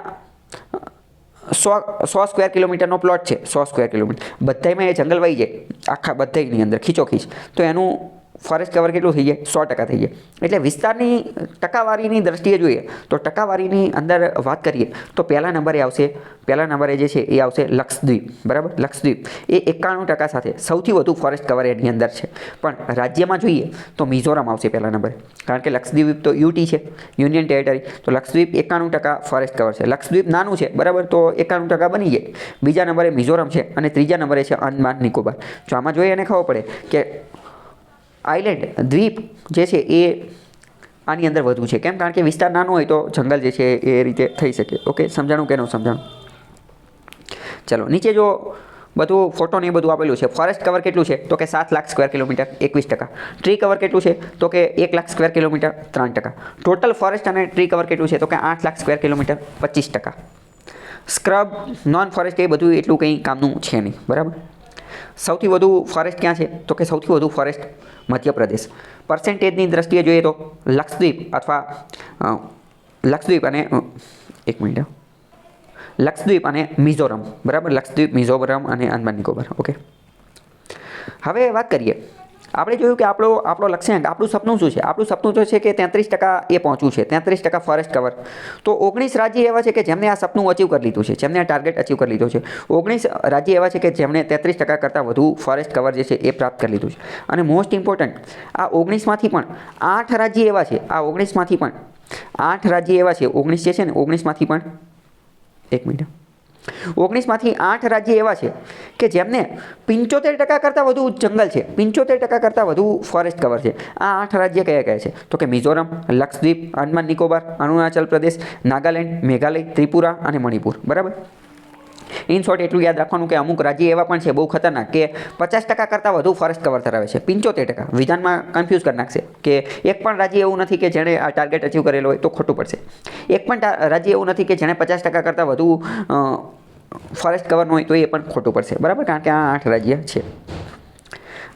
[SPEAKER 1] 100 સ્ક્વેર કિલોમીટરનો પ્લોટ છે, 100 સ્ક્વેર કિલોમીટર. બધામાં એ જંગલ વહી જાય આખા બધાની અંદર ખીચોખીચ. તો એનું ફોરેસ્ટ કવર કેટલું થઈ જાય? 100% થઈ જાય. એટલે વિસ્તારની ટકાવારીની દ્રષ્ટિએ જોઈએ તો ટકાવારીની અંદર વાત કરીએ તો પહેલા નંબરે આવશે, પહેલા નંબરે જે છે એ આવશે લક્ષદ્વીપ. બરાબર? લક્ષદ્વીપ એ 91% સાથે સૌથી વધુ ફોરેસ્ટ કવર એની અંદર છે. પણ રાજ્યમાં જોઈએ તો મિઝોરમ આવશે પહેલા નંબરે. કારણ કે લક્ષદ્વીપ તો યુટી છે, યુનિયન ટેરેટરી. તો લક્ષદ્વીપ 91% ફોરેસ્ટ કવર છે. લક્ષદ્વીપ નાનું છે, બરાબર? તો 91% બની જાય. બીજા નંબરે મિઝોરમ છે અને ત્રીજા નંબરે છે અંદમાન નિકોબાર. જો આમાં જોઈએ એને ખબર પડે કે આઇલેન્ડ, દ્વીપ જે છે એ આની અંદર વધુ છે. કેમ? કારણ કે વિસ્તાર નાનો હોય તો જંગલ જે છે એ રીતે થઈ શકે. ઓકે? સમજાણું કે ન સમજાણું? ચલો, નીચે જો બધું ફોટો ને એ બધું આપેલું છે. ફોરેસ્ટ કવર કેટલું છે? તો કે 7 lakh square kilometre, 21%. Tree cover કેટલું છે? તો કે 1 lakh square kilometre, 3%. Total forest અને ટ્રી કવર કેટલું છે? તો કે 8 lakh square kilometre, 25%. Scrub, non forest એ બધું એટલું કંઈ કામનું છે નહીં. બરાબર? સૌથી વધુ ફોરેસ્ટ ક્યાં છે? તો કે સૌથી વધુ ફોરેસ્ટ મધ્યપ્રદેશ. પર્સન્ટેજની દ્રષ્ટિએ જોઈએ તો લક્ષદ્વીપ અથવા લક્ષદ્વીપ અને એક મિનિટ, લક્ષદ્વીપ અને મિઝોરમ, બરાબર, લક્ષદ્વીપ, મિઝોરમ અને આંદામાન નિકોબાર. ઓકે, હવે વાત કરીએ. આપણે જોયું કે આપણો લક્ષ્યાંક, આપણું સપનું શું છે? આપણું સપનું તો છે કે 33% એ પહોંચવું છે, 33% ફોરેસ્ટ કવર. તો 19 રાજ્ય એવા છે કે જેમને આ સપનું અચીવ કરી લીધું છે, જેમને આ ટાર્ગેટ અચીવ કરી લીધો છે. 19 રાજ્ય એવા છે કે જેમણે 33% કરતાં વધુ ફોરેસ્ટ કવર જે છે એ પ્રાપ્ત કરી લીધું છે. અને મોસ્ટ ઇમ્પોર્ટન્ટ, આ 19માંથી પણ 8 રાજ્ય એવા છે, આ 19માંથી પણ 8 રાજ્ય એવા છે, 19 જે છે ને 19માંથી પણ, એક મિનિટ, 19માંથી 8 રાજ્ય એવા છે કે જેમને 75% કરતાં વધુ જંગલ છે, 75% કરતાં વધુ ફોરેસ્ટ કવર છે. આ 8 રાજ્ય કયા કયા છે? તો કે મિઝોરમ, લક્ષદ્વીપ, આંદામાન નિકોબાર, અરુણાચલ પ્રદેશ, નાગાલેન્ડ, મેઘાલય, ત્રિપુરા અને મણિપુર, બરાબર. ઇન શોર્ટ એટલું યાદ રાખવાનું કે અમુક રાજ્ય એવા પણ છે બહુ ખતરનાક કે 50% કરતાં વધુ ફોરેસ્ટ કવર ધરાવે છે, 75%. વિધાનમાં કન્ફ્યુઝ કરી નાખશે કે એક પણ રાજ્ય એવું નથી કે જેણે આ ટાર્ગેટ અચીવ કરેલો હોય, તો ખોટું પડશે. એક પણ રાજ્ય એવું નથી કે જેણે 50% કરતાં વધુ ફોરેસ્ટ કવર હોય, તો એ પણ ખોટું પડશે, બરાબર, કારણ કે આ 8 રાજ્ય છે.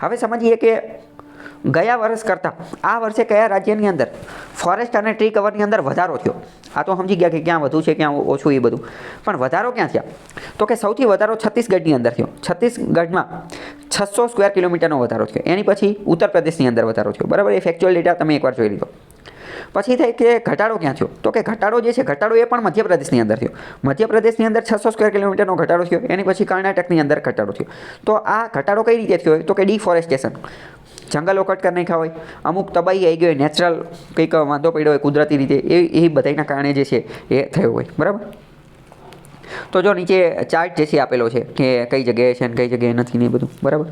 [SPEAKER 1] હવે સમજીએ કે ગયા વર્ષ કરતાં આ વર્ષે કયા રાજ્યની અંદર ફોરેસ્ટ અને ટ્રી કવરની અંદર વધારો થયો. આ તો સમજી ગયા કે ક્યાં વધુ છે ક્યાં ઓછું એ બધું, પણ વધારો ક્યાં થયા? તો કે સૌથી વધારો છત્તીસગઢની અંદર થયો. છત્તીસગઢમાં 600 સ્ક્વેર કિલોમીટરનો વધારો થયો. એની પછી ઉત્તર પ્રદેશની અંદર વધારો થયો, બરાબર. એ ફેક્ચ્યુઅલ ડેટા તમે એકવાર જોઈ લીધો. પછી થાય કે ઘટાડો ક્યાં થયો? તો કે ઘટાડો જે છે, ઘટાડો એ પણ મધ્યપ્રદેશની અંદર થયો. મધ્યપ્રદેશની અંદર 600 સ્ક્વેર કિલોમીટરનો ઘટાડો થયો. એની પછી કર્ણાટકની અંદર ઘટાડો થયો. તો આ ઘટાડો કઈ રીતે થયો? તો કે ડિફોરેસ્ટેશન, જંગલો કટ કરી નાખ્યા હોય, અમુક તબાહી આવી ગઈ હોય, નેચરલ કંઈક વાંધો પડ્યો હોય કુદરતી રીતે, એ બધાના કારણે જે છે એ થયો હોય, બરાબર. તો જો નીચે ચાર્ટ જે છે આપેલો છે કે કઈ જગ્યાએ છે અને કઈ જગ્યાએ નથી ને એ બધું, બરાબર.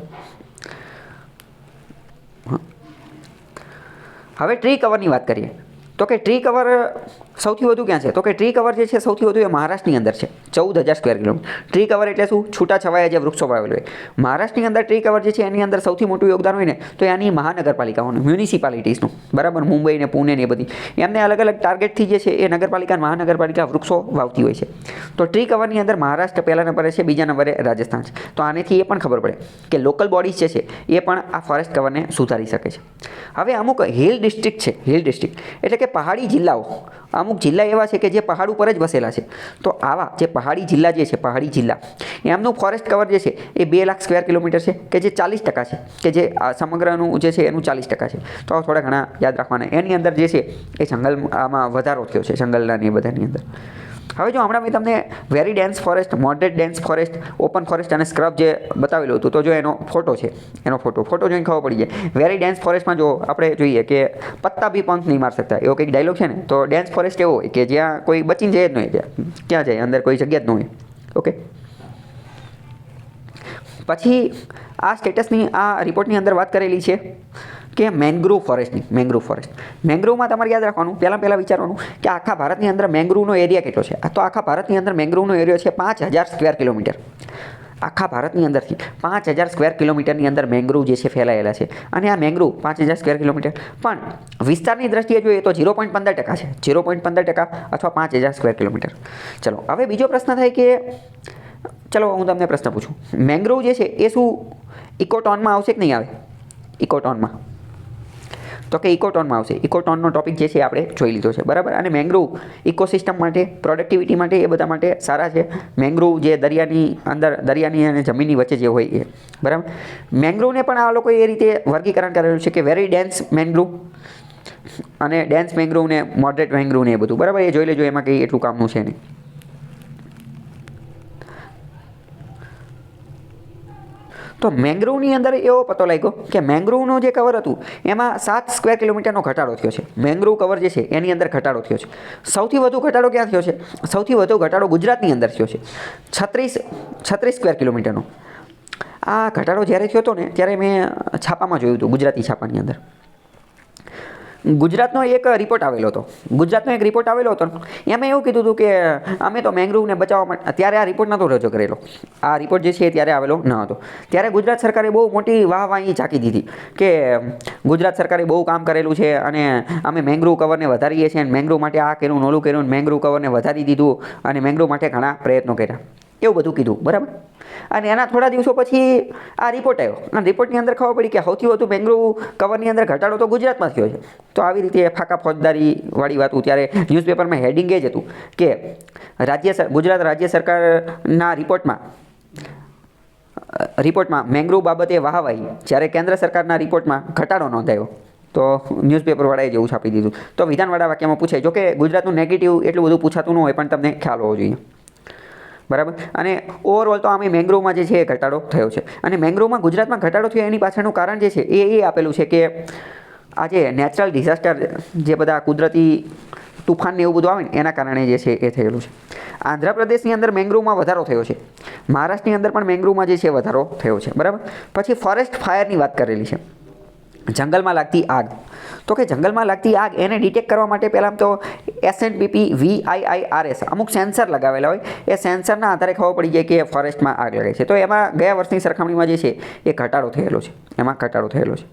[SPEAKER 1] હવે ટ્રી કવરની વાત કરીએ. તો કે ટ્રી કવર સૌથી વધુ ક્યાં છે? તો કે ટ્રી કવર જે છે સૌથી વધુ એ મહારાષ્ટ્રની અંદર છે, 14,000 સ્ક્વેર કિલોમીટર. ટ્રી કવર એટલે શું? છૂટા છવાયા જે વૃક્ષો વાવેલું હોય. મહારાષ્ટ્રની અંદર ટ્રી કવર જે છે એની અંદર સૌથી મોટું યોગદાન હોય ને તો એની મહાનગરપાલિકાઓનું, મ્યુનિસિપાલિટીઝનું, બરાબર. મુંબઈ ને પુણે ને એ બધી, એમને અલગ અલગ ટાર્ગેટથી જે છે એ નગરપાલિકા, મહાનગરપાલિકા વૃક્ષો વાવતી હોય છે. તો ટ્રી કવરની અંદર મહારાષ્ટ્ર પહેલા નંબરે છે, બીજા નંબરે રાજસ્થાન છે. તો આનેથી એ પણ ખબર પડે કે લોકલ બોડીઝ જે છે એ પણ આ ફોરેસ્ટ કવરને સુધારી શકે છે. હવે અમુક હિલ ડિસ્ટ્રિક્ટ છે, હિલ ડિસ્ટ્રિક્ટ એટલે કે પહાડી જિલ્લાઓ, અમુક જિલ્લા એવા છે કે જે પહાડ ઉપર જ વસેલા છે. તો આવા જે પહાડી જિલ્લા જે છે, પહાડી જિલ્લા, એમનું ફોરેસ્ટ કવર જે છે એ 2 લાખ સ્ક્વેર કિલોમીટર છે કે જે 40% છે, કે જે સમગ્રનું જે છે એનું 40% છે. તો થોડા ઘણા યાદ રાખવાના. એની અંદર જે છે એ જંગલ આમાં વધારો થયો છે, જંગલના ને બધાની અંદર. હવે જો હમણાં મેં તમને very dense forest, moderate dense forest, open forest અને સ્ક્રબ જે બતાવેલું હતું, તો જો એનો ફોટો છે, એનો ફોટો જોઈને ખબર પડી જાય. વેરી ડેન્સ ફોરેસ્ટમાં જો આપણે જોઈએ કે પત્તા ભી પંખ નહીં માર શકતા, એવો કંઈક ડાયલોગ છે ને. તો ડેન્સ ફોરેસ્ટ એવો હોય કે જ્યાં કોઈ બચીને જાય જ નહીં, ત્યાં ક્યાં જાય, અંદર કોઈ જગ્યા જ ન હોય. ઓકે, પછી આ સ્ટેટસની, આ રિપોર્ટની અંદર વાત કરેલી છે કે મેંગ્રુવ ફોરેસ્ટની. મેંગ્રુવમાં તમારે યાદ રાખવાનું, પહેલાં વિચારવાનું કે આખા ભારતની અંદર મેંગ્રુવનો એરિયા કેટલો છે. તો આખા ભારતની અંદર મેંગ્રુવનો એરિયા છે 5,000 સ્ક્વેર કિલોમીટર. આખા ભારતની અંદરથી 5,000 સ્ક્વેર કિલોમીટરની અંદર મેંગ્રુવ જે છે ફેલાયેલા છે. અને આ મેંગ્રુવ 5,000 સ્ક્વેર કિલોમીટર પણ વિસ્તારની દ્રષ્ટિએ જોઈએ તો 0.15% છે, 0.15% અથવા 5,000 સ્ક્વેર કિલોમીટર. ચલો, હવે બીજો પ્રશ્ન થાય કે, ચલો હું તમને પ્રશ્ન પૂછું, મેંગ્રુવ જે છે એ શું ઇકોટોનમાં આવશે કે નહીં આવે? ઇકોટોનમાં, તો કે ઇકોટોનમાં આવશે. ઇકોટોનનો ટોપિક જે છે આપણે જોઈ લીધો છે, બરાબર. અને મેંગ્રુવ ઇકોસિસ્ટમ માટે, પ્રોડક્ટિવિટી માટે, એ બધા માટે સારા છે. મેંગ્રુવ જે દરિયાની અંદર, દરિયાની અને જમીનની વચ્ચે જે હોય એ, બરાબર. મેંગ્રુવને પણ આ લોકોએ એ રીતે વર્ગીકરણ કરેલું છે કે વેરી ડેન્સ મેંગ્રુવ અને ડેન્સ મેંગ્રુવ ને મોડરેટ મેંગ્રુવ ને એ બધું, બરાબર. એ જોઈ લેજો, એમાં કંઈ એટલું કામનું છે નહીં. તો મેંગ્રુવની અંદર એવો પતો લાગ્યો કે મેંગ્રુવનું જે કવર હતું એમાં 7 સ્ક્વેર કિલોમીટરનો ઘટાડો થયો છે. મેંગ્રુવ કવર જે છે એની અંદર ઘટાડો થયો છે. સૌથી વધુ ઘટાડો ક્યાં થયો છે? સૌથી વધુ ઘટાડો ગુજરાતની અંદર થયો છે, 36 સ્ક્વેર કિલોમીટરનો. આ ઘટાડો જ્યારે થયો હતો ને ત્યારે મેં છાપામાં જોયું હતું, ગુજરાતી છાપાની અંદર. ગુજરાતનો એક રિપોર્ટ આવેલો હતો, એમાં એવું કીધું હતું કે અમે તો મેંગ્રુવને બચાવવા માટે, ત્યારે આ રિપોર્ટ નહોતો રજૂ કરેલો, આ રિપોર્ટ જે છે ત્યારે આવેલો ન હતો. ત્યારે ગુજરાત સરકારે બહુ મોટી વાહવાહી ઝાંકી દીધી કે ગુજરાત સરકારે બહુ કામ કરેલું છે અને અમે મેંગ્રુવ કવરને વધારીએ છીએ, અને મેંગ્રુવ માટે આ કર્યું, ઓલું કર્યું, મેંગ્રુવ કવરને વધારી દીધું અને મેંગ્રુવ માટે ઘણા પ્રયત્નો કર્યા. એવું બધું કીધું, બરાબર. અને એના થોડા દિવસો પછી આ રિપોર્ટ આવ્યો અને રિપોર્ટની અંદર ખબર પડી કે સૌથી વધુ મેંગ્રુવ કવરની અંદર ઘટાડો તો ગુજરાતમાં થયો છે. તો આવી રીતે ફાકા ફોજદારીવાળી વાત ત્યારે ન્યૂઝપેપરમાં હેડિંગ એ જ હતું કે ગુજરાત રાજ્ય સરકારના રિપોર્ટમાં મેંગ્રુવ બાબતે વાહવાહી, જ્યારે કેન્દ્ર સરકારના રિપોર્ટમાં ઘટાડો નોંધાયો. તો ન્યૂઝપેપરવાળાએ જેવું છાપી દીધું. તો વિધાનવાળા વાક્યમાં પૂછાય, જો કે ગુજરાતનું નેગેટિવ એટલું બધું પૂછાતું ન હોય પણ તમને ખ્યાલ હોવો જોઈએ, બરાબર. અને ઓવરઓલ તો આમે મેંગ્રુવમાં જે છે એ ઘટાડો થયો છે. અને મેંગ્રુવમાં ગુજરાતમાં ઘટાડો થયો એની પાછળનું કારણ જે છે એ આપેલું છે કે આ જે નેચરલ ડિઝાસ્ટર, જે બધા કુદરતી તુફાન ને એવું બધું આવે ને એના કારણે જે છે એ થયેલું છે. આંધ્રપ્રદેશની અંદર મેંગ્રુવમાં વધારો થયો છે. મહારાષ્ટ્રની અંદર પણ મેંગ્રુવમાં જે છે વધારો થયો છે, બરાબર. પછી ફોરેસ્ટ ફાયરની વાત કરેલી છે. જંગલમાં લાગતી આગ. તો કે જંગલમાં લાગતી આગ એને ડિટેક્ટ કરવા માટે પહેલાં તો SNPP VIIRS અમુક સેન્સર લગાવેલા હોય. એ સેન્સરના આધારે ખબર પડી જાય કે ફોરેસ્ટમાં આગ લાગે છે. તો એમાં ગયા વર્ષની સરખામણીમાં જે છે એ ઘટાડો થયેલો છે. એમાં ઘટાડો થયેલો છે.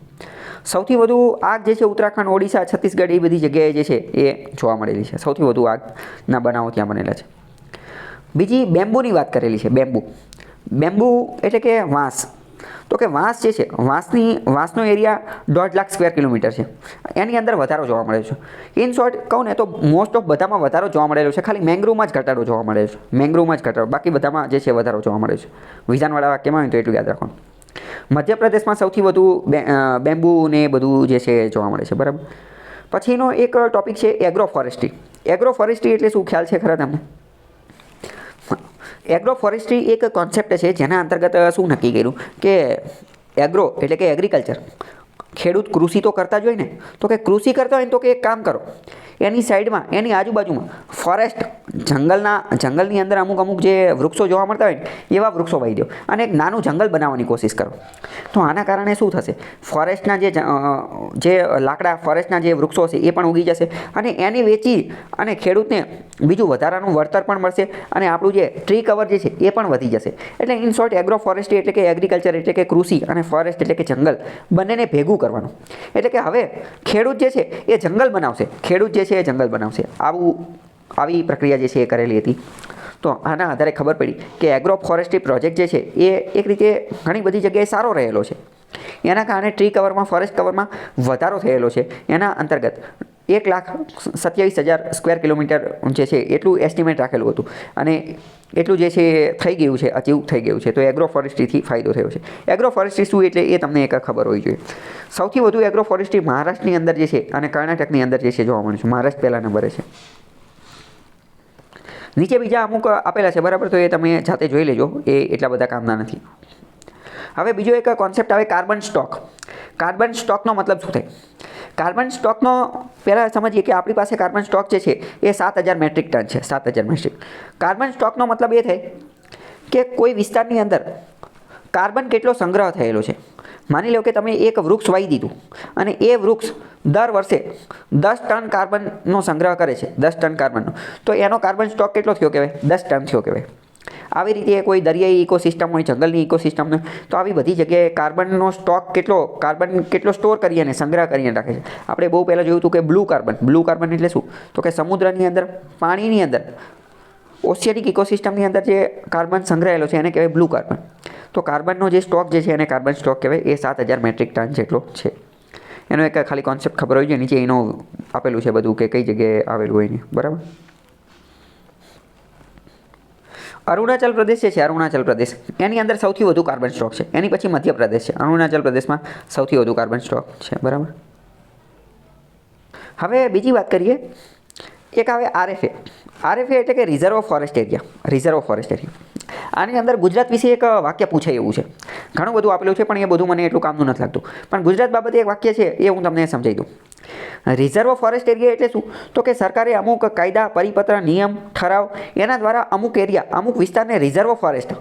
[SPEAKER 1] સૌથી વધુ આગ જે છે ઉત્તરાખંડ, ઓડિશા, છત્તીસગઢ એ બધી જગ્યાએ જે છે એ જોવા મળેલી છે. સૌથી વધુ આગના બનાવો ત્યાં બનેલા છે. બીજી બેમ્બુની વાત કરેલી છે. બેમ્બુ એટલે કે વાંસ. તો કે વાંસ જે છે, વાંસનો એરિયા 1.5 લાખ સ્ક્વેર કિલોમીટર છે. એની અંદર વધારો જોવા મળે છે. ઇન શોર્ટ કહું ને તો મોસ્ટ ઓફ બધામાં વધારો જોવા મળેલો છે. ખાલી મેંગ્રુવમાં જ ઘટાડો જોવા મળે છે. મેંગ્રુવમાં જ ઘટાડો, બાકી બધામાં જે છે વધારો જોવા મળે છે. વિધાનવાળા વાક્યમાં હોય તો એટલું યાદ રાખવાનું. મધ્યપ્રદેશમાં સૌથી વધુ બેમ્બુ ને બધું જે છે જોવા મળે છે, બરાબર. પછીનો એક ટોપિક છે એગ્રો ફોરેસ્ટ્રી. એગ્રો ફોરેસ્ટ્રી એટલે શું, ખ્યાલ છે ખરા તમને? એગ્રો ફોરેસ્ટ્રી એક કોન્સેપ્ટ છે જેના અંતર્ગત શું નક્કી કર્યું કે એગ્રો એટલે કે એગ્રીકલ્ચર, ખેડૂત કૃષિ તો કરતા જ હોય ને, તો કે કૃષિ કરતા હોય ને તો કે એક કામ કરો, એની સાઈડમાં એની આજુબાજુમાં ફોરેસ્ટ, જંગલની અંદર અમુક જે વૃક્ષો જોવા મળતા હોય ને એવા વૃક્ષો વાવી દો અને એક નાનું જંગલ બનાવવાની કોશિશ કરો. તો આના કારણે શું થશે, ફોરેસ્ટના જે લાકડા, ફોરેસ્ટના જે વૃક્ષો હશે એ પણ ઉગી જશે અને એને વેચી અને ખેડૂતને બીજું વધારાનું વળતર પણ મળશે અને આપણું જે ટ્રી કવર જે છે એ પણ વધી જશે. એટલે ઇન શોર્ટ એગ્રો ફોરેસ્ટ્રી એટલે કે એગ્રીકલ્ચર એટલે કે કૃષિ અને ફોરેસ્ટ એટલે કે જંગલ બંનેને ભેગું કરવાનું. એટલે કે હવે ખેડૂત જે છે એ જંગલ બનાવશે, ખેડૂત જે છે એ જંગલ બનાવશે. આવી પ્રક્રિયા જે છે એ કરેલી હતી. તો આના આધારે ખબર પડી કે એગ્રો ફોરેસ્ટ્રી પ્રોજેક્ટ જે છે એ એક રીતે ઘણી બધી જગ્યાએ સારો રહેલો છે. એના કારણે ટ્રી કવરમાં, ફોરેસ્ટ કવરમાં વધારો થયેલો છે. એના અંતર્ગત 1,27,000 સ્ક્વેર કિલોમીટર જે છે એટલું એસ્ટિમેટ રાખેલું હતું અને એટલું જે છે થઈ ગયું છે, અચીવ થઈ ગયું છે. તો એગ્રો ફોરેસ્ટ્રીથી ફાયદો થયો છે. એગ્રો ફોરેસ્ટ્રી શું એટલે એ તમને એક ખબર હોવી જોઈએ. સૌથી વધુ એગ્રો ફોરેસ્ટ્રી મહારાષ્ટ્રની અંદર જે છે અને કર્ણાટકની અંદર જે છે જોવા મળે છે. મહારાષ્ટ્ર પહેલા નંબરે છે. નીચે બીજા અમુક આપેલા છે, બરાબર. તો એ તમે જાતે જોઈ લેજો, એ એટલા બધા કામના નથી. હવે બીજો એક કોન્સેપ્ટ આવે કાર્બન સ્ટોક. કાર્બન સ્ટોકનો મતલબ શું થાય? કાર્બન સ્ટોકનો પહેલાં સમજીએ કે આપણી પાસે કાર્બન સ્ટોક જે છે એ 7,000 મેટ્રિક ટન છે. 7,000 મેટ્રિક. કાર્બન સ્ટોકનો મતલબ એ થાય કે કોઈ વિસ્તારની અંદર કાર્બન કેટલો સંગ્રહ થયેલો છે. માની લો કે તમે એક વૃક્ષ વાવી દીધું અને એ વૃક્ષ દર વર્ષે 10 ટન કાર્બનનો સંગ્રહ કરે છે, 10 ટન કાર્બનનો. તો એનો કાર્બન સ્ટોક કેટલો થયો કહેવાય? 10 ટન થયો કહેવાય. આવી રીતે કોઈ દરિયાઈ ઇકોસિસ્ટમ હોય, જંગલની ઇકોસિસ્ટમ હોય, તો આવી બધી જગ્યાએ કાર્બનનો સ્ટોક કાર્બન કેટલો સ્ટોર કરી અને સંગ્રહ કરીને રાખે છે. આપણે બહુ પહેલાં જોયું હતું કે બ્લુ કાર્બન એટલે શું? તો કે સમુદ્રની અંદર, પાણીની અંદર, ઓશિયાનિક ઇકોસિસ્ટમની અંદર જે કાર્બન સંગ્રહાયેલો છે એને કહેવાય બ્લુ કાર્બન. તો કાર્બનનો જે સ્ટોક જે છે એને કાર્બન સ્ટોક કહેવાય. એ 7,000 મેટ્રિક ટન જેટલો છે. એનો એક ખાલી કોન્સેપ્ટ ખબર હોય છે. નીચે એનું આપેલું છે બધું કે કઈ જગ્યાએ આવેલું હોય નહીં, બરાબર. અરુણાચલ પ્રદેશ જે છે, અરુણાચલ પ્રદેશ એની અંદર સૌથી વધુ કાર્બન સ્ટોક છે. એની પછી મધ્યપ્રદેશ છે. અરુણાચલ પ્રદેશમાં સૌથી વધુ કાર્બન સ્ટોક છે, બરાબર. હવે બીજી વાત કરીએ, એક આવે RFA. RFA એટલે કે reserve forest area. Reserve forest area. આની અંદર ગુજરાત વિશે એક વાક્ય પૂછાય એવું છે. ઘણું બધું આપેલું છે પણ એ બધું મને એટલું કામનું નથી લાગતું. પણ ગુજરાત બાબતે એક વાક્ય છે એ હું તમને સમજાવી દઉં. રિઝર્વ ફોરેસ્ટ એરિયા એટલે શું? તો કે સરકારે અમુક કાયદા, પરિપત્ર, નિયમ, ઠરાવ એના દ્વારા અમુક એરિયા, અમુક વિસ્તારને રિઝર્વ ફોરેસ્ટ,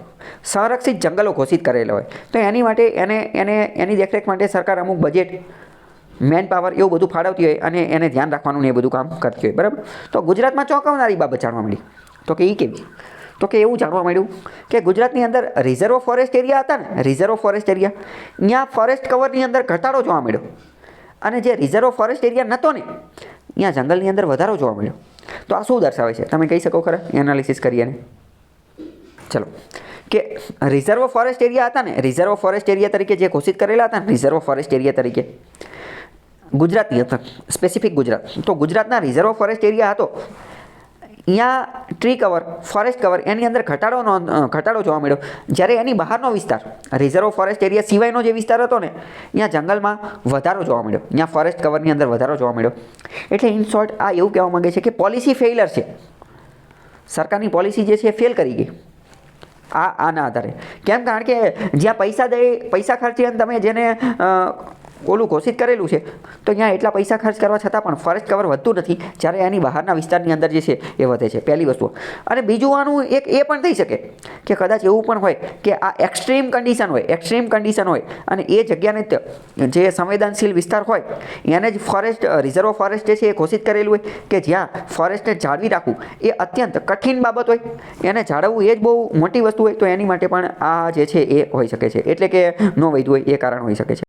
[SPEAKER 1] સંરક્ષિત જંગલો ઘોષિત કરેલા હોય. તો એની માટે એની દેખરેખ માટે સરકાર અમુક બજેટ, મેન પાવર એવું બધું ફાળવતી હોય અને એને ધ્યાન રાખવાનું ને એ બધું કામ કરતી હોય, બરાબર. તો ગુજરાતમાં ચોંકાવનારી બાબત જાણવા મળી. તો કે એ કેવી? તો કે એવું જાણવા મળ્યું કે ગુજરાતની અંદર રિઝર્વ ફોરેસ્ટ એરિયા હતા ને, રિઝર્વ ફોરેસ્ટ એરિયા, ત્યાં ફોરેસ્ટ કવરની અંદર ઘટાડો જોવા મળ્યો અને જે રિઝર્વ ફોરેસ્ટ એરિયા નહોતો ને ત્યાં જંગલની અંદર વધારો જોવા મળ્યો. તો આ શું દર્શાવે છે? તમે કહી શકો ખરા એનાલિસિસ કરીએ ને? ચલો કે રિઝર્વ ફોરેસ્ટ એરિયા હતા ને, રિઝર્વ ફોરેસ્ટ એરિયા તરીકે જે ઘોષિત કરેલા હતા ને, રિઝર્વ ફોરેસ્ટ એરિયા તરીકે ગુજરાતની હતા, સ્પેસિફિક ગુજરાત. તો ગુજરાતના રિઝર્વ ફોરેસ્ટ એરિયા હતો, અહીંયા ટ્રી કવર, ફોરેસ્ટ કવર એની અંદર ઘટાડો જોવા મળ્યો. જ્યારે એની બહારનો વિસ્તાર, રિઝર્વ ફોરેસ્ટ એરિયા સિવાયનો જે વિસ્તાર હતો ને, અહીંયા જંગલમાં વધારો જોવા મળ્યો, અહીંયા ફોરેસ્ટ કવરની અંદર વધારો જોવા મળ્યો. એટલે ઇન શોર્ટ આ એવું કહેવા માગે છે કે પોલિસી ફેઇલર છે, સરકારની પોલિસી જે છે એ ફેલ કરી ગઈ આના આધારે. કેમ? કારણ કે જ્યાં પૈસા ખર્ચી અને તમે જેને ઓલું ઘોષિત કરેલું છે તો અહીંયા એટલા પૈસા ખર્ચ કરવા છતાં પણ ફોરેસ્ટ કવર વધતું નથી, જ્યારે એની બહારના વિસ્તારની અંદર જે છે એ વધે છે. પહેલી વસ્તુ. અને બીજું આનું એક એ પણ થઈ શકે કે કદાચ એવું પણ હોય કે આ એક્સ્ટ્રીમ કન્ડિશન હોય અને એ જગ્યાને જે સંવેદનશીલ વિસ્તાર હોય એને જ રિઝર્વ ફોરેસ્ટ જે છે એ ઘોષિત કરેલું હોય કે જ્યાં ફોરેસ્ટને જાળવી રાખવું એ અત્યંત કઠિન બાબત હોય, એને જાળવવું એ જ બહુ મોટી વસ્તુ હોય, તો એની માટે પણ આ જે છે એ હોઈ શકે છે. એટલે કે ન વધ્યું હોય એ કારણ હોઈ શકે છે.